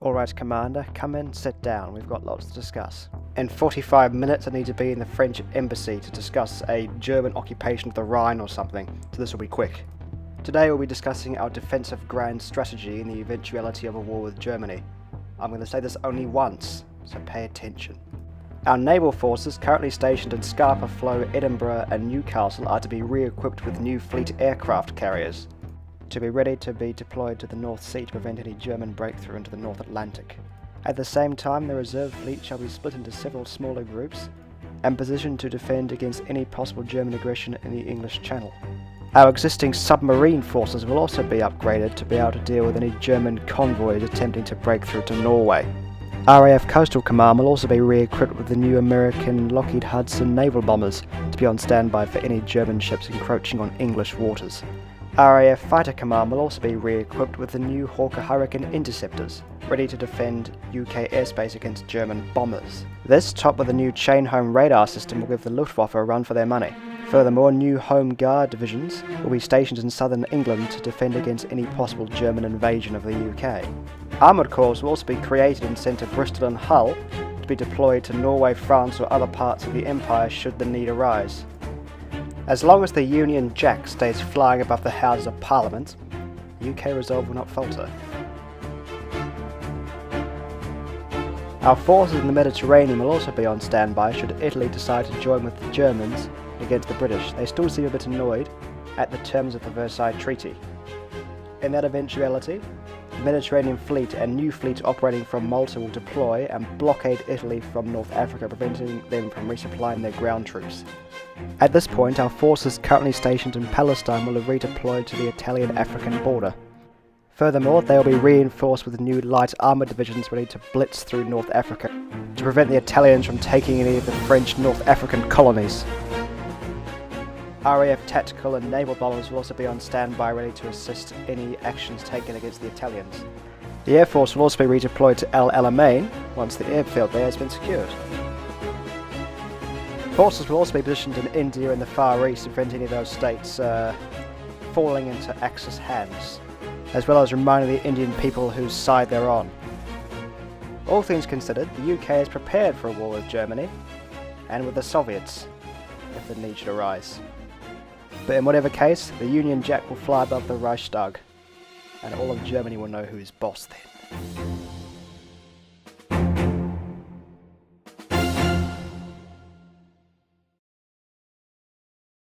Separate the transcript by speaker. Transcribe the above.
Speaker 1: Alright, Commander, come in, sit down, we've got lots to discuss. In 45 minutes I need to be in the French embassy to discuss a German occupation of the Rhine or something, so this will be quick. Today we'll be discussing our defensive grand strategy in the eventuality of a war with Germany. I'm going to say this only once, so pay attention. Our naval forces currently stationed in Scapa Flow, Edinburgh and Newcastle are to be re-equipped with new fleet aircraft carriers, to be ready to be deployed to the North Sea to prevent any German breakthrough into the North Atlantic. At the same time, the reserve fleet shall be split into several smaller groups and positioned to defend against any possible German aggression in the English Channel. Our existing submarine forces will also be upgraded to be able to deal with any German convoys attempting to break through to Norway. RAF Coastal Command will also be re-equipped with the new American Lockheed Hudson naval bombers to be on standby for any German ships encroaching on English waters. RAF Fighter Command will also be re-equipped with the new Hawker Hurricane interceptors, ready to defend UK airspace against German bombers. This, topped with a new chain-home radar system, will give the Luftwaffe a run for their money. Furthermore, new Home Guard divisions will be stationed in southern England to defend against any possible German invasion of the UK. Armoured corps will also be created and sent to Bristol and Hull to be deployed to Norway, France or other parts of the Empire should the need arise. As long as the Union Jack stays flying above the Houses of Parliament, UK resolve will not falter. Our forces in the Mediterranean will also be on standby should Italy decide to join with the Germans against the British. They still seem a bit annoyed at the terms of the Versailles Treaty. In that eventuality, the Mediterranean Fleet and new fleets operating from Malta will deploy and blockade Italy from North Africa, preventing them from resupplying their ground troops. At this point, our forces currently stationed in Palestine will have redeployed to the Italian-African border. Furthermore, they will be reinforced with new light armoured divisions ready to blitz through North Africa to prevent the Italians from taking any of the French North African colonies. RAF tactical and naval bombers will also be on standby ready to assist any actions taken against the Italians. The Air Force will also be redeployed to El Alamein once the airfield there has been secured. Forces will also be positioned in India and the Far East to prevent any of those states falling into Axis hands, as well as reminding the Indian people whose side they're on. All things considered, the UK is prepared for a war with Germany, and with the Soviets, if the need should arise. But in whatever case, the Union Jack will fly above the Reichstag, and all of Germany will know who is boss then.